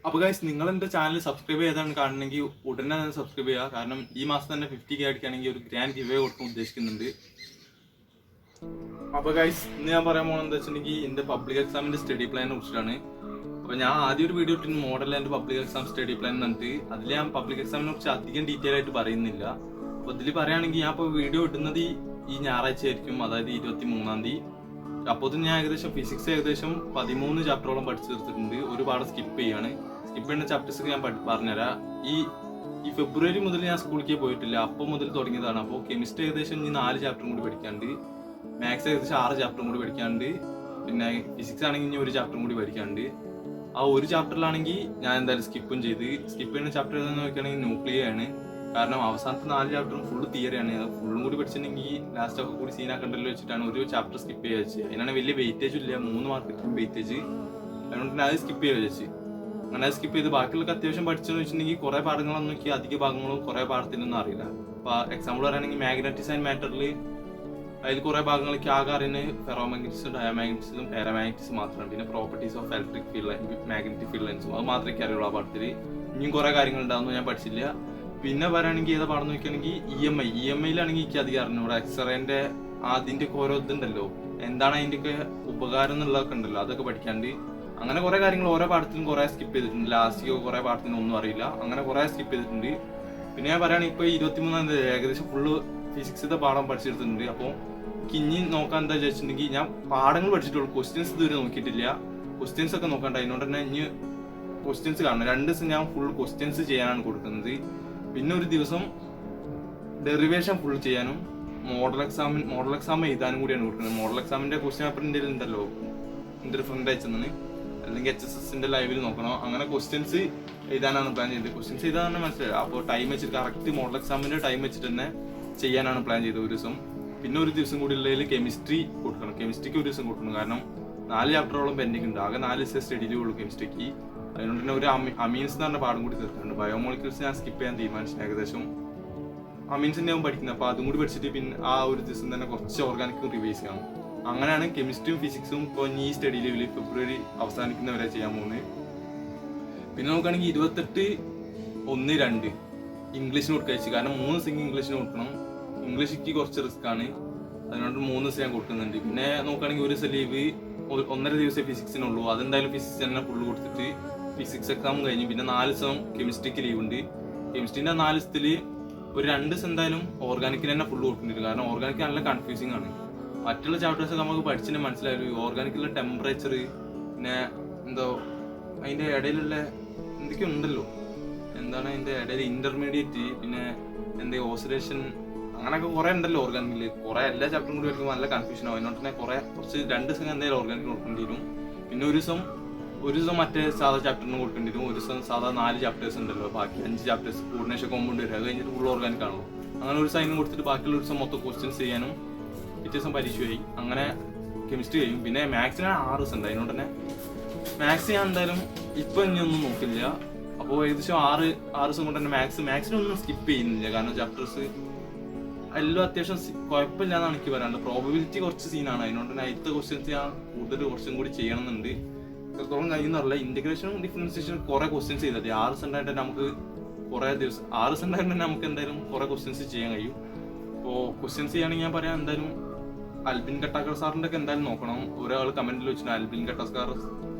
അപ്പോൾ ഗൈസ്, നിങ്ങൾ എൻ്റെ ചാനൽ സബ്സ്ക്രൈബ് ചെയ്താണ് കാണണമെങ്കിൽ ഉടനെ തന്നെ സബ്സ്ക്രൈബ് ചെയ്യുക. കാരണം ഈ മാസം തന്നെ 50K അടിക്കുകയാണെങ്കിൽ ഒരു ഗ്രാൻഡ് ഗിവ് കൊടുക്കാൻ ഉദ്ദേശിക്കുന്നുണ്ട്. അപ്പോൾ ഗൈസ്, ഇന്ന് ഞാൻ പറയാൻ പോകുന്നത് എന്താ വെച്ചിട്ടുണ്ടെങ്കിൽ എൻ്റെ പബ്ലിക് എക്സാമിൻ്റെ സ്റ്റഡി പ്ലാനിനെ കുറിച്ചിട്ടാണ്. അപ്പോൾ ഞാൻ ആദ്യം ഒരു വീഡിയോ ഇട്ടിട്ട് model and public exam study plan എന്നിട്ട് അതിൽ ഞാൻ പബ്ലിക് എക്സാമിനെ കുറിച്ച് അധികം ഡീറ്റെയിൽ ആയിട്ട് പറയുന്നില്ല. അപ്പോൾ ഇതിൽ പറയുകയാണെങ്കിൽ ഞാൻ ഇപ്പോൾ വീഡിയോ ഇടുന്നത് ഈ ഞായറാഴ്ച ആയിരിക്കും, അതായത് 23-ാം തീയതി. അപ്പോൾ ഞാൻ ഏകദേശം ഫിസിക്സ് 13 ചാപ്റ്ററോളം പഠിച്ചു തീർത്തിട്ടുണ്ട്. ഒരുപാട് സ്കിപ്പ് ചെയ്യാണ്. സ്കിപ്പ് ചെയ്യുന്ന ചാപ്റ്റേഴ്സ് ഞാൻ പറഞ്ഞുതരാം. ഈ ഫെബ്രുവരി മുതൽ ഞാൻ സ്കൂളിലേക്ക് പോയിട്ടില്ല, അപ്പോൾ മുതൽ തുടങ്ങിയതാണ്. അപ്പോൾ കെമിസ്ട്രി ഏകദേശം ഇനി 4 ചാപ്റ്ററും കൂടി പഠിക്കാണ്ട്, മാത്സ് ഏകദേശം 6 ചാപ്റ്ററും കൂടി പഠിക്കാണ്ട്, പിന്നെ ഫിസിക്സ് ആണെങ്കിൽ ഇനി 1 ചാപ്റ്ററും കൂടി പഠിക്കാണ്ട്. ആ 1 ചാപ്റ്ററിലാണെങ്കിൽ ഞാൻ എന്തായാലും സ്കിപ്പ് ചെയ്യുന്ന ചാപ്റ്റർ ഏതെന്ന് നോക്കുകയാണെങ്കിൽ ന്യൂക്ലിയർ ആണ്. കാരണം അവസാനത്തെ 4 ചാപ്റ്ററും ഫുള്ള് തിയറിയാണ്. അത് ഫുള്ളും കൂടി പഠിച്ചിട്ടുണ്ടെങ്കിൽ ലാസ്റ്റ് ഒക്കെ കൂടി സീനാക്കണ്ടല്ലോ വെച്ചിട്ടാണ് ഒരു ചാപ്റ്റർ സ്കിപ്പ് ചെയ്യാൻ വെച്ചത്. അതിനാണ് വലിയ വെയിറ്റേജ് ഇല്ല, 3 മാർക്ക് വെയിറ്റേജ്. അതുകൊണ്ട് തന്നെ അത് സ്കിപ്പ് ചെയ്യാൻ വെച്ച് അങ്ങനെ അത് സ്കിപ്പ് ചെയ്ത് ബാക്കിയുള്ള അത്യാവശ്യം പഠിച്ചെന്ന് വെച്ചിട്ടുണ്ടെങ്കിൽ കുറേ പാഠങ്ങളൊന്നും നോക്കി അധിക ഭാഗങ്ങളും കുറേ പാഠത്തിനൊന്നും അറിയില്ല. അപ്പോൾ എക്സാമ്പിൾ പറയുകയാണെങ്കിൽ മാഗ്നറ്റിക്സ് ആൻഡ് മാറ്ററിൽ അതിൽ കുറേ ഭാഗങ്ങൾക്ക് ആകെ അറിയുന്നത് ഫെറോമാഗ്നറ്റിക്സും ഡയമagnetism പാരാമാഗ്നറ്റിക്സും മാത്രമാണ്. പിന്നെ properties of electric field magnetic field ലൈൻസും അത് മാത്രമേ അറിയുള്ളൂ. ആ പാഠത്തിൽ ഇനിയും കുറേ കാര്യങ്ങളുണ്ടാകുന്നു, ഞാൻ പഠിച്ചില്ല. പിന്നെ പറയുകയാണെങ്കിൽ ഏതാ പാഠം നോക്കുകയാണെങ്കിൽ EMI-യിലാണെങ്കിൽ എനിക്ക് അധികം അറിഞ്ഞൂടെ. എക്സ്റേന്റെ അതിൻ്റെ ഒക്കെ ഓരോ ഇതുണ്ടല്ലോ, എന്താണ് അതിൻ്റെയൊക്കെ ഉപകാരം എന്നുള്ളതൊക്കെ ഉണ്ടല്ലോ, അതൊക്കെ പഠിക്കാണ്ട് അങ്ങനെ കുറേ കാര്യങ്ങൾ ഓരോ പാഠത്തിലും കുറേ സ്കിപ്പ് ചെയ്തിട്ടുണ്ട്. ലാസ്റ്റ് കുറേ പാഠത്തിനും ഒന്നും അറിയില്ല, അങ്ങനെ കുറേ സ്കിപ്പ് ചെയ്തിട്ടുണ്ട്. പിന്നെ ഞാൻ പറയുകയാണെങ്കിൽ ഇപ്പോൾ 23-ാം തീയതി ഏകദേശം ഫുള്ള് ഫിസിക്സിന്റെ പാഠം പഠിച്ചെടുത്തിട്ടുണ്ട്. അപ്പോൾ ഇനി നോക്കാൻ എന്താ വിചാരിച്ചിട്ടുണ്ടെങ്കിൽ ഞാൻ പാഠങ്ങൾ പഠിച്ചിട്ടുള്ളൂ, ക്വസ്റ്റ്യൻസ് ഇതുവരെ നോക്കിയിട്ടില്ല. ക്വസ്റ്റ്യൻസ് ഒക്കെ നോക്കണ്ട, അതിനോട് തന്നെ ഇനി ക്വസ്റ്റ്യൻസ് കാണണം. 2 ദിവസം ഞാൻ ഫുൾ ക്വസ്റ്റ്യൻസ് ചെയ്യാനാണ് കൊടുക്കുന്നത്. പിന്നെ ഒരു ദിവസം ഡെറിവേഷൻ ഫുൾ ചെയ്യാനും മോഡൽ എക്സാം എഴുതാനും കൂടിയാണ് കൊടുക്കുന്നത്. മോഡൽ എക്സാമിന്റെ ക്വസ്റ്റ്യൻ പേപ്പറിൻ്റെ ഉണ്ടല്ലോ, എൻ്റെ ഒരു ഫ്രണ്ട് അയച്ചെന്നാണ്, അല്ലെങ്കിൽ HSSന്റെ ലൈവിൽ നോക്കണം. അങ്ങനെ ക്വസ്റ്റ്യൻസ് എഴുതാനാണ് പ്ലാൻ ചെയ്തത്. ക്വസ്റ്റ്യൻസ് എഴുതാൻ തന്നെ മനസ്സിലായി. അപ്പോൾ ടൈം വെച്ചിട്ട് കറക്റ്റ് മോഡൽ എക്സാമിന്റെ ടൈം വെച്ചിട്ട് തന്നെ ചെയ്യാനാണ് പ്ലാൻ ചെയ്തത് ഒരു ദിവസം. പിന്നെ ഒരു ദിവസം കൂടി ഉള്ളതിൽ കെമിസ്ട്രി കൊടുക്കണം. കെമിസ്ട്രിക്ക് ഒരു ദിവസം കൊടുക്കണം, കാരണം 4 ചാപ്റ്ററോളം പെൻഡിങ് ഉണ്ട്. ആകെ 4 ദിവസം സ്റ്റഡിയിലേ ഉള്ളൂ കെമിസ്ട്രിക്ക്. അതുകൊണ്ട് തന്നെ ഒരു അമീൻസ് എന്ന് പറഞ്ഞ പാഠം കൂടി തീർക്കുന്നുണ്ട്. ബയോമോളിക്യൂൾസ് ഞാൻ സ്കിപ്പ് ചെയ്യാൻ തീരുമാനിച്ചു. ഏകദേശം അമീൻസിന്റെ ഞാൻ പഠിക്കുന്നത്. അപ്പോൾ അതും കൂടി പഠിച്ചിട്ട് പിന്നെ ആ ഒരു ദിവസം തന്നെ കുറച്ച് ഓർഗാനിക്കും റിവൈസ് ചെയ്യണം. അങ്ങനെയാണ് കെമിസ്ട്രിയും ഫിസിക്സും ഇപ്പോൾ ഈ സ്റ്റഡി ലെവലിൽ ഫെബ്രുവരി അവസാനിക്കുന്നവരെ ചെയ്യാൻ പോകുന്നത്. പിന്നെ നോക്കുകയാണെങ്കിൽ 28-1-2 ഇംഗ്ലീഷിന് കൊടുക്കഴിച്ചു. കാരണം 3 ദിവസം ഇംഗ്ലീഷിന് കൊടുക്കണം. ഇംഗ്ലീഷിക്ക് കുറച്ച് റിസ്ക് ആണ്, അതുകൊണ്ട് 3 ദിവസം ഞാൻ കൊടുക്കുന്നുണ്ട്. പിന്നെ നോക്കുകയാണെങ്കിൽ ഒരു ദിവസം ലീവ്, 1.5 ദിവസം ഫിസിക്സിനുള്ളൂ. അതെന്തായാലും ഫിസിക്സ് തന്നെ ഫുള്ള് കൊടുത്തിട്ട് ഫിസിക്സ് എക്സാം കഴിഞ്ഞു. പിന്നെ 4 ദിവസം കെമിസ്ട്രിക്ക് ലീവ് ഉണ്ട്. കെമിസ്ട്രീൻ്റെ 4 ദിവസത്തിൽ ഒരു 2 ദിവസം എന്തായാലും ഓർഗാനിക്കിന് തന്നെ ഫുള്ള് കൊടുക്കുന്നുണ്ട്. കാരണം ഓർഗാനിക് നല്ല കൺഫ്യൂസിങ് ആണ്. മറ്റുള്ള ചാപ്റ്റേഴ്സ് നമുക്ക് പഠിച്ചിട്ട് മനസ്സിലായി. ഓർഗാനിക്കുള്ള ടെമ്പറേച്ചർ, പിന്നെ എന്തോ അതിൻ്റെ ഇടയിലുള്ള എന്തൊക്കെയോ ഉണ്ടല്ലോ, എന്താണ് അതിൻ്റെ ഇടയിൽ ഇന്റർമീഡിയറ്റ്, പിന്നെ എന്താ ഓസിലേഷൻ, അങ്ങനെയൊക്കെ കുറേ ഉണ്ടല്ലോ ഓർഗാനിക്കിൽ. കുറേ എല്ലാ ചാപ്റ്ററും കൂടി വരുമ്പോൾ നല്ല കൺഫ്യൂഷൻ ആവും. അതിനോട് തന്നെ കുറച്ച് 2 ദിവസം എന്തായാലും ഓർഗാനിക് കൊടുക്കേണ്ടി വരും. പിന്നെ ഒരു ദിവസം മറ്റേ സാധാ ചാപ്റ്ററിന് കൊടുക്കേണ്ടി വരും. ഒരു ദിവസം സാധാ 4 ചാപ്റ്റേഴ്സ് ഉണ്ടല്ലോ, ബാക്കി 5 ചാപ്റ്റേഴ്സ് കോർഡിനേഷൻ കോമ്പൗണ്ട് വരും. അത് കഴിഞ്ഞിട്ട് ഫുൾ ഓർഗാനിക് ആണല്ലോ. അങ്ങനെ ഒരു സൈനും കൊടുത്തിട്ട് ബാക്കിയുള്ള ഒരു ദിവസം മൊത്തം ക്വസ്റ്റ്യൻസ് ചെയ്യാനും ദിവസം പരീക്ഷയായി. അങ്ങനെ കെമിസ്ട്രി കഴിയും. പിന്നെ മാത്സിനാണ് 6 ദിവസം ഉണ്ട്. അതിനോട് തന്നെ മാത്സ് ഞാൻ എന്തായാലും ഇപ്പം ഇനിയൊന്നും നോക്കില്ല. അപ്പോൾ ഏകദേശം 6 ദിവസം കൊണ്ട് തന്നെ മാത്സിനൊന്നും സ്കിപ്പ് ചെയ്യുന്നില്ല. കാരണം ചാപ്റ്റേഴ്സ് എല്ലാം അത്യാവശ്യം കുഴപ്പമില്ല എന്നാണ് എനിക്ക് പറയാനുള്ളത്. പ്രോബബിലിറ്റി കുറച്ച് സീനാണ്. അതിനോട് തന്നെ അതിലത്തെ ക്വസ്റ്റ്യൻസ് ഞാൻ കുറച്ചും കൂടി ചെയ്യണമെന്നുണ്ട്. എത്രത്തോളം കഴിയുന്നറിയില്ല. ഇന്റഗ്രേഷനും ഡിഫറൻസിയേഷനും കുറേ ക്വസ്റ്റ്യൻസ് ചെയ്താൽ 6 ദിവസം ഉണ്ടായിട്ട് നമുക്ക് കുറേ ദിവസം 6 ദിവസം ഉണ്ടായിട്ട് തന്നെ നമുക്ക് എന്തായാലും കുറേ ക്വസ്റ്റ്യൻസ് ചെയ്യാൻ കഴിയും. അപ്പോൾ ക്വസ്റ്റ്യൻസ് ചെയ്യുകയാണെങ്കിൽ ഞാൻ പറയാം, എന്തായാലും അൽബിൻ കട്ടാക്കർ സാറിൻ്റെ ഒക്കെ എന്തായാലും നോക്കണം. ഒരാൾ കമന്റിൽ വെച്ചിട്ട് അൽബിൻ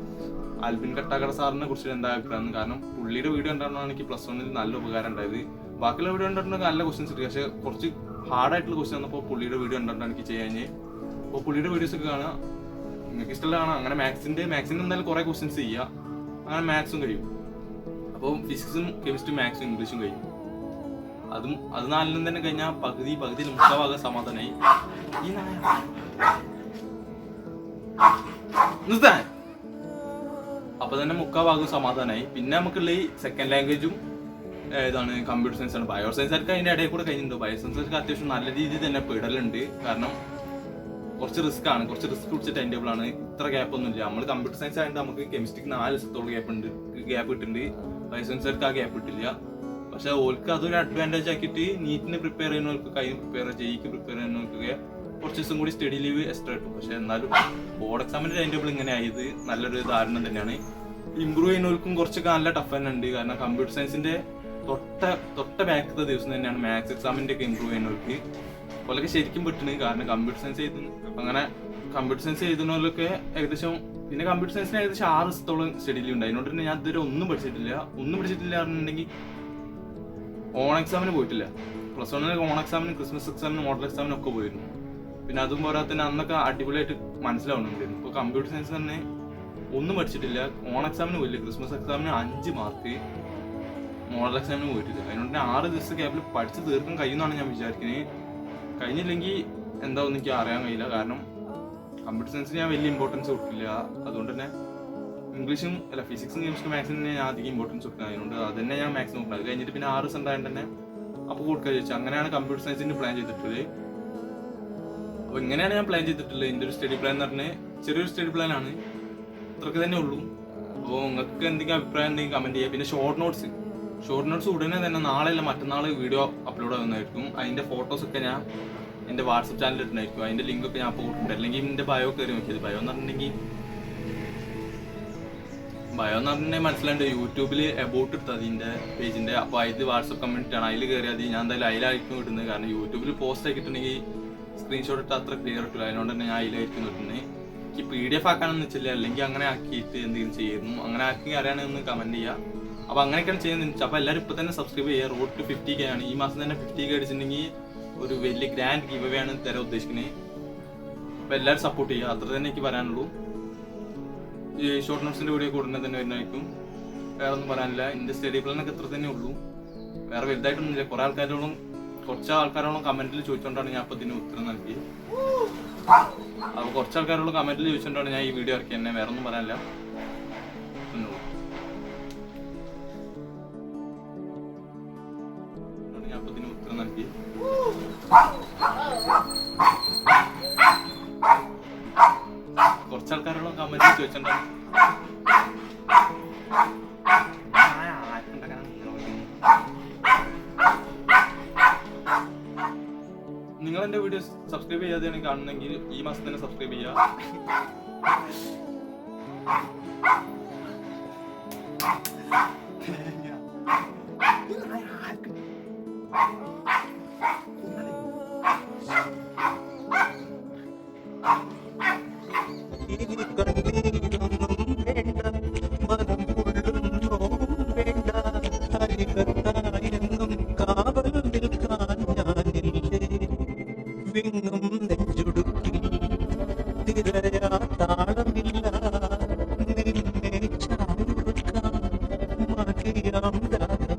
കട്ടാക്കർ സാറിനെ കുറിച്ച് എന്താ അഭിപ്രായം. കാരണം പുള്ളിയുടെ വീഡിയോ കണ്ടാണ് എനിക്ക് +1 നല്ല ഉപകാരം ഉണ്ടായത്. ബാക്കിയുള്ള വീഡിയോ കണ്ടിട്ടുണ്ടെങ്കിൽ നല്ല ക്വസ്റ്റ്യൻസ് കിട്ടി, പക്ഷേ കുറച്ച് ഹാർഡായിട്ടുള്ള ക്വസ്റ്റ്യൻ വന്നപ്പോൾ പുള്ളിയുടെ വീഡിയോ കണ്ടിട്ടാണ് എനിക്ക് ചെയ്യാൻ. അപ്പോൾ പുള്ളിയുടെ വീഡിയോസ് ഒക്കെ കാണാം, നിങ്ങൾക്ക് ഇഷ്ടമുള്ള കാണാം. അങ്ങനെ മാത്സിന് എന്തായാലും കുറേ ക്വസ്റ്റ്യൻസ് ചെയ്യുക. അങ്ങനെ മാത്സും കഴിയും. അപ്പോൾ ഫിസിക്സും കെമിസ്ട്രിയും മാത്സും ഇംഗ്ലീഷും കഴിയും. അത് 4 തന്നെ കഴിഞ്ഞാൽ പകുതിയിൽ 3/4 ഭാഗം സമാധാനമായി. അപ്പൊ തന്നെ 3/4 ഭാഗം സമാധാനമായി. പിന്നെ നമുക്കുള്ള ഈ സെക്കൻഡ് ലാംഗ്വേജും ഏതാണ് കമ്പ്യൂട്ടർ സയൻസ് ആണ്. ബയോ സയൻസ് ആർക്ക് അതിന്റെ ഇടയിൽ കൂടെ കഴിഞ്ഞിട്ടുണ്ടോ. ബയോ സയൻസ് ആർക്ക് അത്യാവശ്യം നല്ല രീതിയിൽ തന്നെ പെടലുണ്ട്. കാരണം കുറച്ച് റിസ്ക് പിടിച്ച ടൈം ടേബിൾ ആണ്. ഇത്ര ഗ്യാപ്പ് ഒന്നും ഇല്ല. നമ്മൾ കമ്പ്യൂട്ടർ സയൻസ് ആയതുകൊണ്ട് നമുക്ക് കെമിസ്ട്രിക്ക് 4 ദിവസത്തോളം ഗ്യാപ്പ് കിട്ടുന്നുണ്ട്. ബയോ സയൻസ് ആർക്ക് ആ ഗ്യാപ്പ് കിട്ടില്ല. പക്ഷെ ഓൾക്ക് അതൊരു അഡ്വാൻറ്റേജ് ആക്കിയിട്ട് നീറ്റിന് പ്രിപ്പയർ ചെയ്യുന്നവർക്ക് ജെഇക്ക് പ്രിപ്പയർ ചെയ്യുന്നവർക്കൊക്കെ കുറച്ച് ദിവസം കൂടി സ്റ്റഡി ലീവ് എക്സ്ട്രാ കിട്ടും. പക്ഷെ എന്നാലും ബോർഡ് എക്സാമിന്റെ ടൈം ടേബിൾ ഇങ്ങനെ ആയത് നല്ലൊരു ധാരണ തന്നെയാണ്. ഇമ്പ്രൂവ് ചെയ്യുന്നവർക്കും കുറച്ചൊക്കെ നല്ല ടഫ് തന്നെ ഉണ്ട്. കാരണം കമ്പ്യൂട്ടർ സയൻസിന്റെ തൊട്ട ബാക്കത്തെ ദിവസം തന്നെയാണ് മാത്സ് എക്സാമിന്റെ ഒക്കെ ഇമ്പ്രൂവ് ചെയ്യുന്നവർക്ക് അപ്പോഴൊക്കെ ശരിക്കും പെട്ടിന്. കാരണം കമ്പ്യൂട്ടർ സയൻസ് എഴുതുന്നു, അങ്ങനെ കമ്പ്യൂട്ടർ സയൻസ് എഴുതുന്നവരൊക്കെ ഏകദേശം, പിന്നെ കമ്പ്യൂട്ടർ സയൻസിന് ഏകദേശം 6 ദിവസത്തോളം സ്റ്റഡിയിൽ ഉണ്ട്. അതിനോട് തന്നെ ഞാൻ ഇതുവരെ ഒന്നും പഠിച്ചിട്ടില്ല പറഞ്ഞിട്ടുണ്ടെങ്കിൽ ഓൺ എക്സാമിന് പോയിട്ടില്ല. പ്ലസ് 1 ഓൺ എക്സാമിന്, ക്രിസ്മസ് എക്സാമിന്, മോഡൽ എക്സാമിനും ഒക്കെ പോയിരുന്നു. പിന്നെ അതും പോരാതെ തന്നെ അന്നൊക്കെ അടിപൊളിയായിട്ട് മനസ്സിലാവുന്നുണ്ടായിരുന്നു. ഇപ്പോൾ കമ്പ്യൂട്ടർ സയൻസ് തന്നെ ഒന്നും പഠിച്ചിട്ടില്ല. ഓൺ എക്സാമിന് പോയില്ല, ക്രിസ്മസ് എക്സാമിന് 5 മാർക്ക്, മോഡൽ എക്സാമിന് പോയിട്ടില്ല. അതുകൊണ്ട് 6 ദിവസം ഗ്യാപ്പിൽ പഠിച്ച് തീർക്കാൻ കഴിയുമെന്നാണ് ഞാൻ വിചാരിക്കുന്നത്. കഴിഞ്ഞില്ലെങ്കിൽ എന്താണെന്ന് എനിക്ക് അറിയാൻ കഴിയില്ല. കാരണം കമ്പ്യൂട്ടർ സയൻസിന് ഞാൻ വലിയ ഇമ്പോർട്ടൻസ് കൊടുക്കില്ല. അതുകൊണ്ട് തന്നെ ഇംഗ്ലീഷും ഫിസിക്സും കെമിസ്ട്രി മാത്സിന് തന്നെ ഞാൻ അധികം ഇമ്പോർട്ടൻസ് കൊടുക്കുന്നത്. അതുകൊണ്ട് അത് തന്നെ ഞാൻ മാത്സ് നോക്കുന്നത്. അത് കഴിഞ്ഞിട്ട് പിന്നെ 6 ദിവസം ഉണ്ടായത് തന്നെ അപ്പോൾ കൊടുക്കാൻ ചോദിച്ചു. അങ്ങനെയാണ് കമ്പ്യൂട്ടർ സയൻസിന് പ്ലാൻ ചെയ്തിട്ടുള്ളത്. അപ്പോൾ ഇങ്ങനെയാണ് ഞാൻ പ്ലാൻ ചെയ്തിട്ടുള്ളത്. എൻ്റെ ഒരു സ്റ്റഡി പ്ലാൻ എന്ന് പറഞ്ഞാൽ ചെറിയൊരു സ്റ്റഡി പ്ലാനാണ്, ഇത്രയൊക്കെ തന്നെ ഉള്ളൂ. അപ്പോൾ നിങ്ങൾക്ക് എന്തെങ്കിലും അഭിപ്രായം എന്തെങ്കിലും കമൻറ്റ് ചെയ്യുക. പിന്നെ ഷോർട്ട് നോട്ട്സ് ഉടനെ തന്നെ നാളെ അല്ല മറ്റന്നാൾ വീഡിയോ അപ്ലോഡ് ആകുന്നതായിരിക്കും. അതിൻ്റെ ഫോട്ടോസൊക്കെ ഞാൻ എൻ്റെ വാട്സപ്പ് ചാനലിൽ ഇട്ടുണ്ടായിരിക്കും. അതിൻ്റെ ലിങ്കൊക്കെ ഞാൻ അപ്പോൾ കൊടുത്തിട്ടുണ്ട്. അല്ലെങ്കിൽ എൻ്റെ ബയോ കയറി നോക്കിയത്. ബയോ എന്ന് പറഞ്ഞിട്ടുണ്ടെങ്കിൽ മനസ്സിലാണ്ട് യൂട്യൂബിൽ എബൌട്ട് എടുത്തത് അതിൻ്റെ പേജിൻ്റെ. അപ്പോൾ അതിൽ വാട്സപ്പ് കമ്മ്യൂണിറ്റി ആണ്, അതിൽ കയറി അത് ഞാൻ എന്തായാലും അതിലായിരിക്കും ഇടുന്നത്. കാരണം യൂട്യൂബിൽ പോസ്റ്റ് ആക്കിയിട്ടുണ്ടെങ്കിൽ സ്ക്രീൻഷോട്ട് ഇട്ട് അത്ര ക്ലിയർ കിട്ടില്ല. അതിനോട് തന്നെ ഞാൻ അതിലായിരിക്കും കിട്ടുന്നത്. എനിക്ക് PDF ആക്കാനൊന്നും വെച്ചില്ല, അല്ലെങ്കിൽ അങ്ങനെ ആക്കിയിട്ട് എന്തെങ്കിലും ചെയ്യുന്നു. അങ്ങനെ ആക്കി അറിയാണെന്ന് കമൻറ്റ് ചെയ്യുക. അപ്പോൾ അങ്ങനെയൊക്കെയാണ് ചെയ്യുന്നത്. അപ്പോൾ എല്ലാവരും ഇപ്പോൾ തന്നെ സബ്സ്ക്രൈബ് ചെയ്യുക. റോഡ് ടു 50K ആണ്. ഈ മാസം തന്നെ 50K അടിച്ചിട്ടുണ്ടെങ്കിൽ ഒരു വലിയ ഗ്രാൻഡ് ഗിവ് അവേ ആണ് തരാൻ ഉദ്ദേശിക്കുന്നത്. അപ്പോൾ എല്ലാവരും സപ്പോർട്ട് ചെയ്യുക. അത്ര തന്നെ എനിക്ക് പറയാനുള്ളൂ. ഈ ഷോർട്ട് നോട്ട്സിൻ്റെ വീഡിയോ ഉടനെ തന്നെ വരുന്നതായിരിക്കും. വേറെ ഒന്നും പറയാനില്ല. എൻ്റെ സ്റ്റഡി പ്ലാനൊക്കെ ഇത്ര തന്നെ ഉള്ളൂ, വേറെ വലുതായിട്ടൊന്നുമില്ല. കുറച്ച് ആൾക്കാരോളം കമൻറ്റിൽ ചോദിച്ചുകൊണ്ടാണ് ഞാൻ അപ്പോൾ ഇതിന് ഉത്തരം നൽകിയത്. അപ്പോൾ കുറച്ച് ആൾക്കാരോളം കമൻറ്റിൽ ചോദിച്ചുകൊണ്ടാണ് ഞാൻ ഈ വീഡിയോ ഇറക്കി തന്നെ. വേറെ ഒന്നും പറയാനില്ല. ഞാൻ അപ്പോൾ ഇതിന് ഉത്തരം നൽകി. കുറച്ച് ആൾക്കാരോളം കമൻറ്റിൽ ചോദിച്ചിട്ടുണ്ടാണ്. നിങ്ങൾ എൻ്റെ വീഡിയോ സബ്സ്ക്രൈബ് ചെയ്യാതെയാണ് കാണുന്നെങ്കിൽ ഈ മാസം തന്നെ സബ്സ്ക്രൈബ് ചെയ്യുക. വിങ്ങും നെഞ്ചുടുക്കിൽ തിരയാ താളമില്ല നിന്നെ ചാടുക്കാൻ മതിയാം